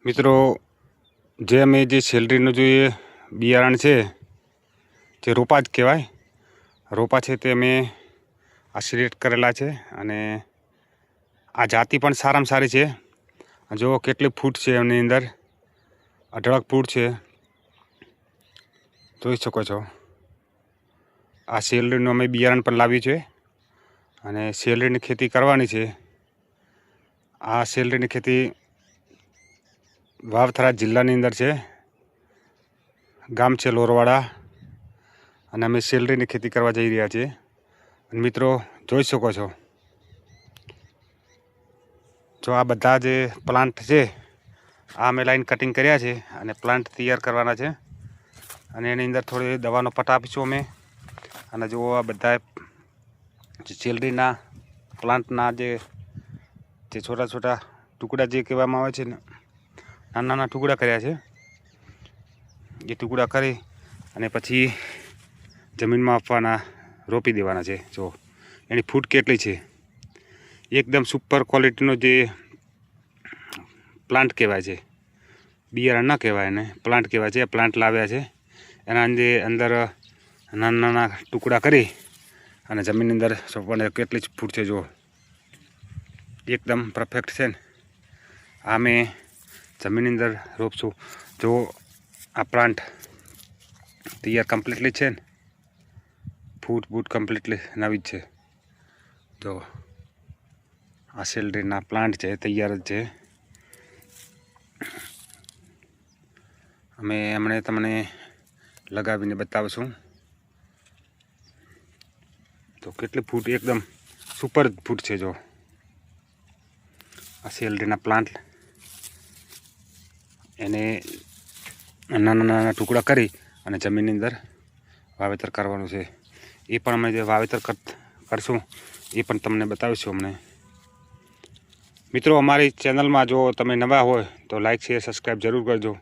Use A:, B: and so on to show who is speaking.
A: મિત્રો જે અમે જે સેલરીનું જે બિયારણ છે જે રોપા જ કહેવાય, રોપા છે તે અમે આ સિલેક્ટ કરેલા છે અને આ જાતિ પણ સારામાં સારી છે. જો કેટલી ફૂટ છે એમની અંદર, 18 ફૂટ છે, જોઈ શકો છો. આ સેલરીનું અમે બિયારણ પણ લાવ્યું છે અને સેલરીની ખેતી કરવાની છે. આ સેલરીની ખેતી વાવથરા જિલ્લાની અંદર છે, ગામ છે લોરવાડા, અને અમે સેલરીની ખેતી કરવા જઈ રહ્યા છીએ. અને મિત્રો જોઈ શકો છો, જો આ બધા જે પ્લાન્ટ છે આ અમે લાઈન કટિંગ કર્યા છે અને પ્લાન્ટ તૈયાર કરવાના છે. અને એની અંદર થોડી દવાનો પટ આપીશું અમે. અને જો આ બધા જે સેલરીના પ્લાન્ટના જે છોટા છોટા ટુકડા જે કહેવામાં આવે છે ને, નાના નાના ટુકડા કર્યા છે. એ ટુકડા કરી અને પછી જમીનમાં આપવાના, રોપી દેવાના છે. જો એની ફૂટ કેટલી છે, એકદમ સુપર ક્વોલિટીનો જે પ્લાન્ટ કહેવાય છે, બિયારણ ન કહેવાય એને, પ્લાન્ટ કહેવાય છે. પ્લાન્ટ લાવ્યા છે, એના અંદર નાના નાના ટુકડા કરી અને જમીનની અંદર સોંપવાના. કેટલી જ ફૂટ છે, જો એકદમ પરફેક્ટ છે ને. આ મેં જમીનની અંદર રોપશું. જો આ પ્લાન્ટ તૈયાર કમ્પ્લીટલી છે ને, ફૂટ બૂટ કમ્પ્લીટલી નવી જ છે. તો આ સેલરીના પ્લાન્ટ છે, તૈયાર જ છે. અમે હમણાં તમને લગાવીને બતાવશું. તો કેટલી ફૂટ, એકદમ સુપર ફૂટ છે. જો આ સેલરીના પ્લાન્ટ, એને નાના નાના ટુકડા કરી અને જમીનની અંદર વાવેતર કરવાનું છે. એ પણ અમે જે વાવેતર કરશું એ પણ તમને બતાવીશું અમને. મિત્રો અમારી ચેનલમાં જો તમે નવા હોય તો લાઈક શેર સબસ્ક્રાઈબ જરૂર કરજો.